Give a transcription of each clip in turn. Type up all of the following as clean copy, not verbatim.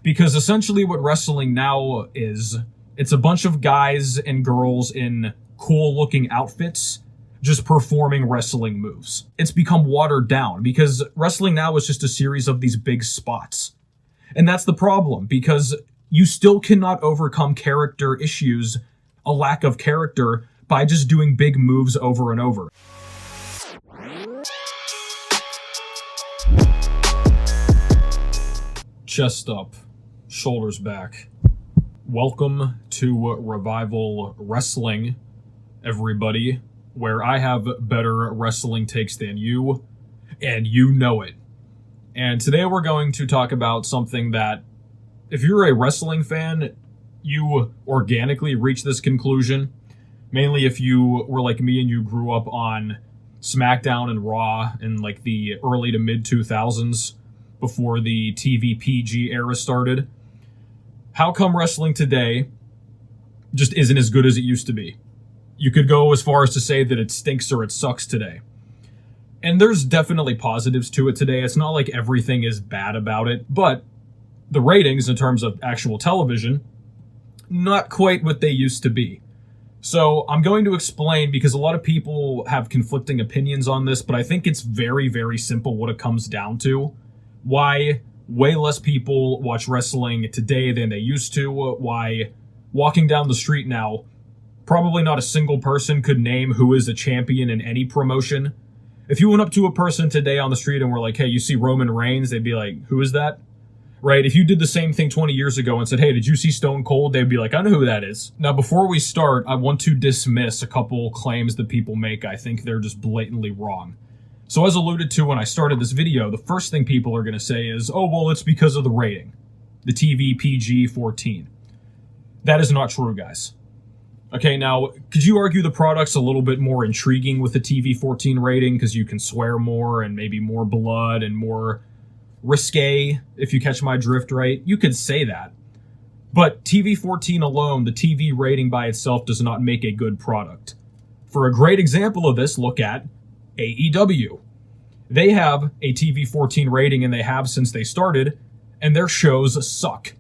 Because essentially what wrestling now is, it's a bunch of guys and girls in cool-looking outfits just performing wrestling moves. It's become watered down because wrestling now is just a series of these big spots. And that's the problem, because you still cannot overcome character issues, a lack of character, by just doing big moves over and over. Chest up, shoulders back. Welcome to Revival Wrestling, everybody, where I have better wrestling takes than you, and you know it. And today we're going to talk about something that, if you're a wrestling fan, you organically reach this conclusion. Mainly if you were like me and you grew up on SmackDown and Raw in like the early to mid 2000s before the TV PG era started. How come wrestling today just isn't as good as it used to be? You could go as far as to say that it stinks or it sucks today. And there's definitely positives to it today. It's not like everything is bad about it, but the ratings in terms of actual television, not quite what they used to be. So I'm going to explain, because a lot of people have conflicting opinions on this, but I think it's very, very simple what it comes down to. Why way less people watch wrestling today than they used to. Why walking down the street now, probably not a single person could name who is a champion in any promotion. If you went up to a person today on the street and were like, hey, you see Roman Reigns? They'd be like, who is that? Right? If you did the same thing 20 years ago and said, hey, did you see Stone Cold? They'd be like, I know who that is. Now, before we start, I want to dismiss a couple claims that people make. I think they're just blatantly wrong. So as alluded to when I started this video, the first thing people are going to say is, oh, well, it's because of the rating. The TV PG-14. That is not true, guys. Okay, now, could you argue the product's a little bit more intriguing with the TV-14 rating because you can swear more and maybe more blood and more risque, if you catch my drift, right? You could say that. But TV-14 alone, the TV rating by itself, does not make a good product. For a great example of this, look at AEW. They have a TV-14 rating, and they have since they started, and their shows suck.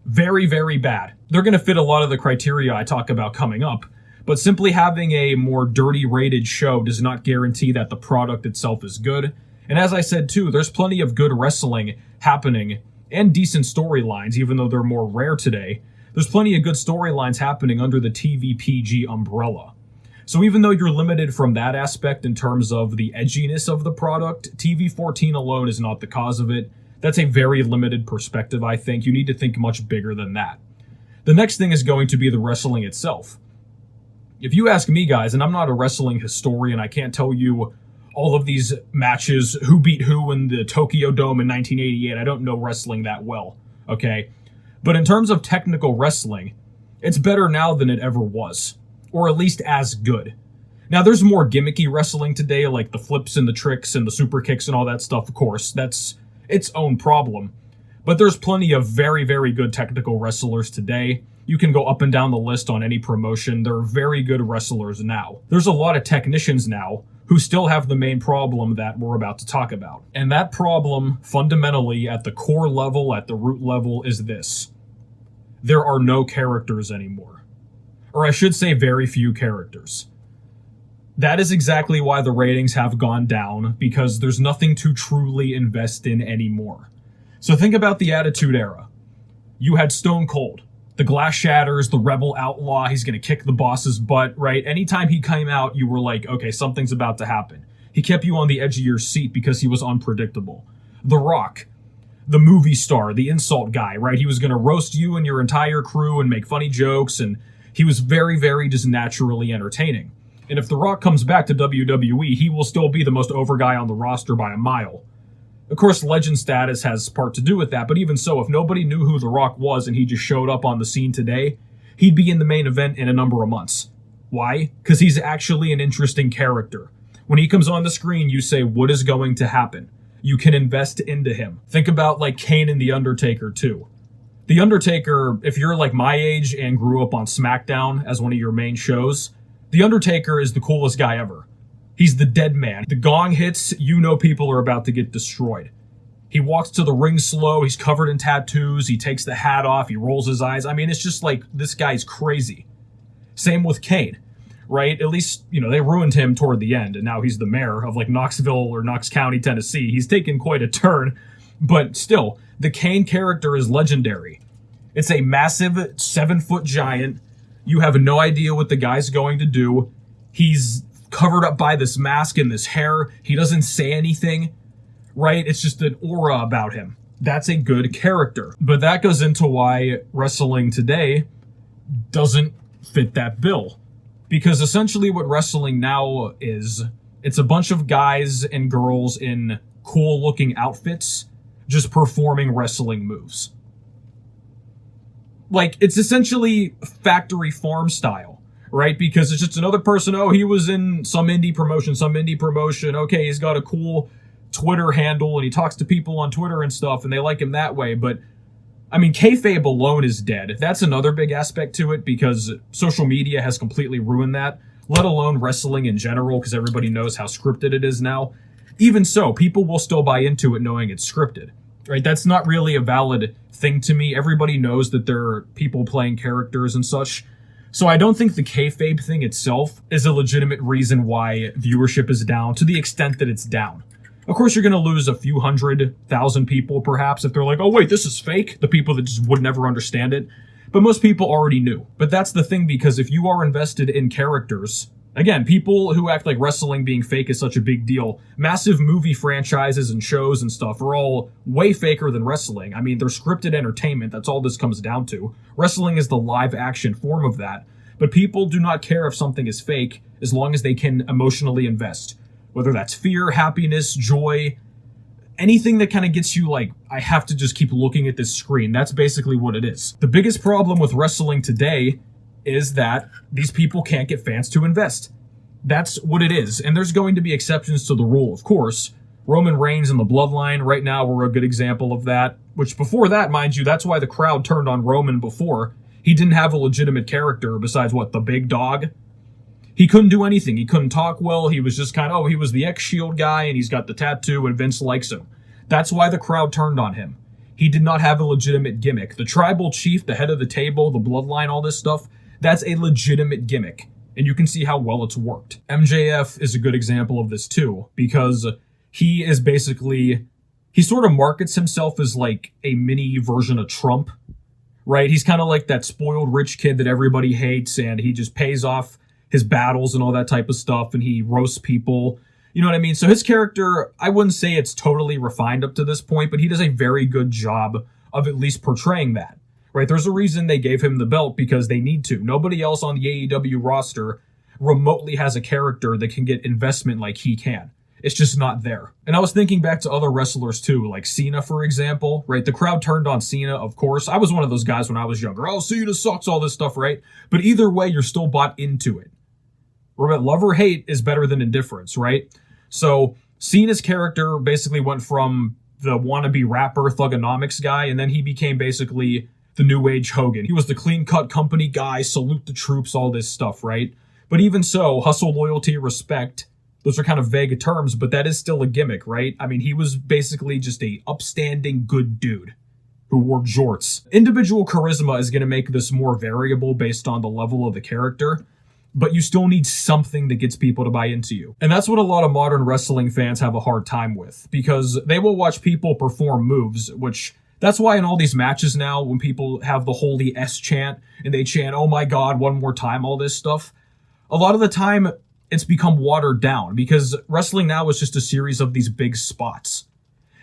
Very, very bad. They're going to fit a lot of the criteria I talk about coming up, but simply having a more dirty rated show does not guarantee that the product itself is good. And as I said too, there's plenty of good wrestling happening and decent storylines, even though they're more rare today. There's plenty of good storylines happening under the TV PG umbrella. So even though you're limited from that aspect in terms of the edginess of the product, TV-14 alone is not the cause of it. That's a very limited perspective, I think. You need to think much bigger than that. The next thing is going to be the wrestling itself. If you ask me, guys, and I'm not a wrestling historian, I can't tell you all of these matches, who beat who in the Tokyo Dome in 1988. I don't know wrestling that well, okay? But in terms of technical wrestling, it's better now than it ever was. Or at least as good. Now, there's more gimmicky wrestling today, like the flips and the tricks and the super kicks and all that stuff, of course. That's its own problem. But there's plenty of very, very good technical wrestlers today. You can go up and down the list on any promotion. There are very good wrestlers now. There's a lot of technicians now who still have the main problem that we're about to talk about. And that problem, fundamentally, at the core level, at the root level, is this. There are no characters anymore. Or I should say very few characters. That is exactly why the ratings have gone down, because there's nothing to truly invest in anymore. So think about the Attitude Era. You had Stone Cold. The glass shatters, the rebel outlaw, he's going to kick the boss's butt, right? Anytime he came out, you were like, okay, something's about to happen. He kept you on the edge of your seat because he was unpredictable. The Rock, the movie star, the insult guy, right? He was going to roast you and your entire crew and make funny jokes, and he was very, very just naturally entertaining. And if The Rock comes back to WWE, he will still be the most over guy on the roster by a mile. Of course, legend status has part to do with that, but even so, if nobody knew who The Rock was and he just showed up on the scene today, he'd be in the main event in a number of months. Why? Because he's actually an interesting character. When he comes on the screen, you say, what is going to happen? You can invest into him. Think about like Kane and The Undertaker too. The Undertaker, if you're like my age and grew up on SmackDown as one of your main shows, The Undertaker is the coolest guy ever. He's the dead man. The gong hits, you know people are about to get destroyed. He walks to the ring slow. He's covered in tattoos. He takes the hat off. He rolls his eyes. I mean, it's just like, this guy's crazy. Same with Kane, right? At least, you know, they ruined him toward the end, and now he's the mayor of like Knoxville or Knox County, Tennessee. He's taken quite a turn, but still, the Kane character is legendary. It's a massive 7-foot giant. You have no idea what the guy's going to do. He's covered up by this mask and this hair. He doesn't say anything, right? It's just an aura about him. That's a good character. But that goes into why wrestling today doesn't fit that bill. Because essentially what wrestling now is, it's a bunch of guys and girls in cool looking outfits just performing wrestling moves. Like, it's essentially factory farm style, right? Because it's just another person, oh, he was in some indie promotion, okay, he's got a cool Twitter handle and he talks to people on Twitter and stuff and they like him that way, but I mean, kayfabe alone is dead. That's another big aspect to it because social media has completely ruined that, let alone wrestling in general, because everybody knows how scripted it is now. Even so, people will still buy into it knowing it's scripted, right? That's not really a valid thing to me. Everybody knows that there are people playing characters and such. So I don't think the kayfabe thing itself is a legitimate reason why viewership is down to the extent that it's down. Of course, you're going to lose a few 100,000 people, perhaps, if they're like, oh, wait, this is fake. The people that just would never understand it. But most people already knew. But that's the thing, because if you are invested in characters, again, people who act like wrestling being fake is such a big deal. Massive movie franchises and shows and stuff are all way faker than wrestling. I mean, they're scripted entertainment. That's all this comes down to. Wrestling is the live action form of that. But people do not care if something is fake as long as they can emotionally invest. Whether that's fear, happiness, joy, anything that kind of gets you like, I have to just keep looking at this screen. That's basically what it is. The biggest problem with wrestling today is that these people can't get fans to invest. That's what it is. And there's going to be exceptions to the rule, of course. Roman Reigns and the Bloodline right now were a good example of that. Which before that, mind you, that's why the crowd turned on Roman before. He didn't have a legitimate character besides, what, the big dog? He couldn't do anything. He couldn't talk well. He was just kind of, oh, he was the X-Shield guy, and he's got the tattoo, and Vince likes him. That's why the crowd turned on him. He did not have a legitimate gimmick. The tribal chief, the head of the table, the bloodline, all this stuff, that's a legitimate gimmick. And you can see how well it's worked. MJF is a good example of this too, because he is basically, he sort of markets himself as like a mini version of Trump, right? He's kind of like that spoiled rich kid that everybody hates, and he just pays off his battles and all that type of stuff, and he roasts people. You know what I mean? So his character, I wouldn't say it's totally refined up to this point, but he does a very good job of at least portraying that, right? There's a reason they gave him the belt, because they need to. Nobody else on the AEW roster remotely has a character that can get investment like he can. It's just not there. And I was thinking back to other wrestlers too, like Cena, for example, right? The crowd turned on Cena, of course. I was one of those guys when I was younger. Oh, Cena sucks, all this stuff, right? But either way, you're still bought into it. Remember, love or hate is better than indifference, right? So Cena's character basically went from the wannabe rapper Thugonomics guy, and then he became basically the new age Hogan. He was the clean-cut company guy, salute the troops, all this stuff, right? But even so, hustle, loyalty, respect, those are kind of vague terms, but that is still a gimmick, right? I mean, he was basically just a upstanding good dude who wore jorts. Individual charisma is going to make this more variable based on the level of the character, but you still need something that gets people to buy into you. And that's what a lot of modern wrestling fans have a hard time with, because they will watch people perform moves, which that's why in all these matches now, when people have the holy S chant and they chant, oh my God, one more time, all this stuff, a lot of the time it's become watered down, because wrestling now is just a series of these big spots.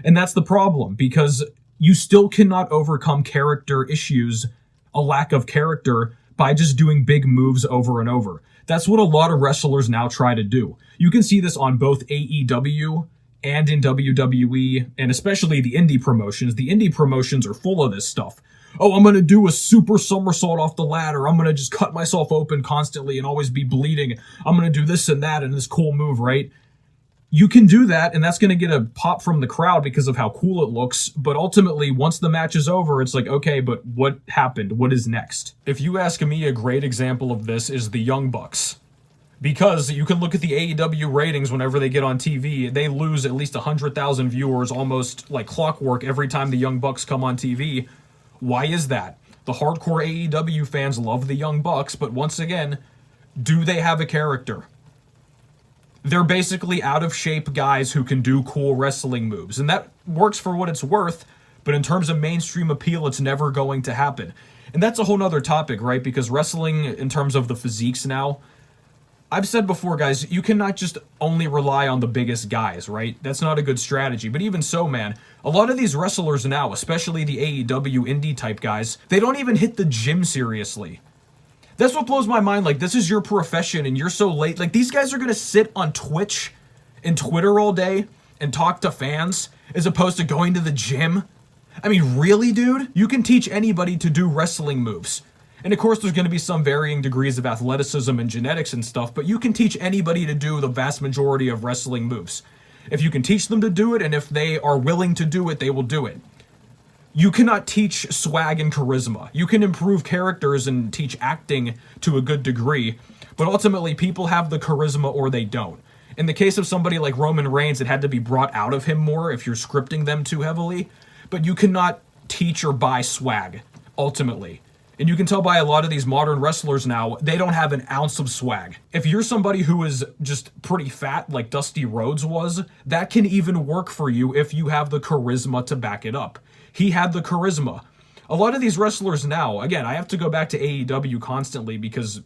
And that's the problem, because you still cannot overcome character issues, a lack of character, by just doing big moves over and over. That's what a lot of wrestlers now try to do. You can see this on both AEW and in WWE, and especially the indie promotions. The indie promotions are full of this stuff. Oh, I'm going to do a super somersault off the ladder. I'm going to just cut myself open constantly and always be bleeding. I'm going to do this and that and this cool move, right? You can do that, and that's going to get a pop from the crowd because of how cool it looks. But ultimately, once the match is over, it's like, okay, but what happened? What is next? If you ask me, a great example of this is the Young Bucks. Because you can look at the AEW ratings whenever they get on TV. They lose at least 100,000 viewers almost like clockwork every time the Young Bucks come on TV. Why is that? The hardcore AEW fans love the Young Bucks, but once again, do they have a character? They're basically out-of-shape guys who can do cool wrestling moves, and that works for what it's worth, but in terms of mainstream appeal, it's never going to happen. And that's a whole nother topic, right? Because wrestling, in terms of the physiques now, I've said before, guys, you cannot just only rely on the biggest guys, right? That's not a good strategy. But even so, man, a lot of these wrestlers now, especially the AEW indie type guys, they don't even hit the gym seriously. That's what blows my mind. Like, this is your profession and you're so late. Like, these guys are going to sit on Twitch and Twitter all day and talk to fans as opposed to going to the gym. I mean, really, dude? You can teach anybody to do wrestling moves. And of course, there's going to be some varying degrees of athleticism and genetics and stuff, but you can teach anybody to do the vast majority of wrestling moves. If you can teach them to do it, and if they are willing to do it, they will do it. You cannot teach swag and charisma. You can improve characters and teach acting to a good degree, but ultimately, people have the charisma or they don't. In the case of somebody like Roman Reigns, it had to be brought out of him more if you're scripting them too heavily, but you cannot teach or buy swag, ultimately. And you can tell by a lot of these modern wrestlers now, they don't have an ounce of swag. If you're somebody who is just pretty fat, like Dusty Rhodes was, that can even work for you if you have the charisma to back it up. He had the charisma. A lot of these wrestlers now, again, I have to go back to AEW constantly because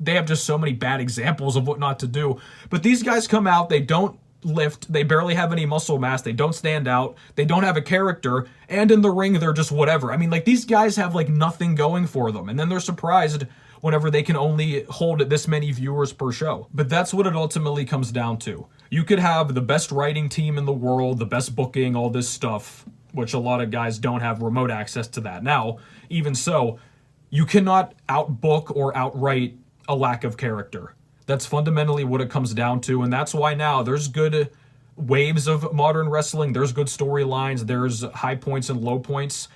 they have just so many bad examples of what not to do. But these guys come out, they don't lift, they barely have any muscle mass, they don't stand out, they don't have a character, and in the ring they're just whatever. I mean, like, these guys have like nothing going for them, and then they're surprised whenever they can only hold this many viewers per show. But that's what it ultimately comes down to. You could have the best writing team in the world, the best booking, all this stuff, which a lot of guys don't have remote access to that now. Even so, you cannot outbook or outwrite a lack of character. That's fundamentally what it comes down to, and that's why now there's good waves of modern wrestling, there's good storylines, there's high points and low points.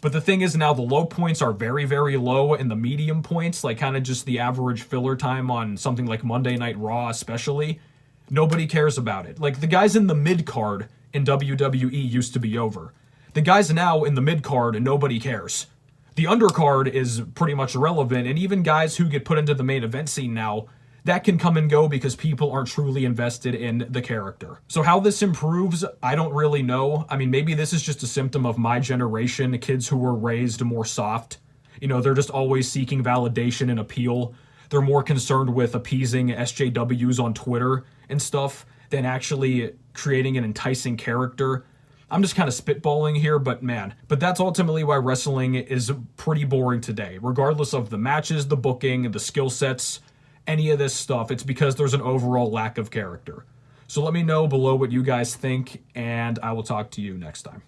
But the thing is now the low points are very, very low, and the medium points, like kind of just the average filler time on something like Monday Night Raw especially, nobody cares about it. Like, the guys in the mid-card in WWE used to be over. The guys now in the mid-card, nobody cares. The undercard is pretty much irrelevant, and even guys who get put into the main event scene now, that can come and go because people aren't truly invested in the character. So how this improves, I don't really know. I mean, maybe this is just a symptom of my generation, kids who were raised more soft. You know, they're just always seeking validation and appeal. They're more concerned with appeasing SJWs on Twitter and stuff than actually creating an enticing character. I'm just kind of spitballing here, but man. But that's ultimately why wrestling is pretty boring today. Regardless of the matches, the booking, the skill sets, any of this stuff, it's because there's an overall lack of character. So let me know below what you guys think, and I will talk to you next time.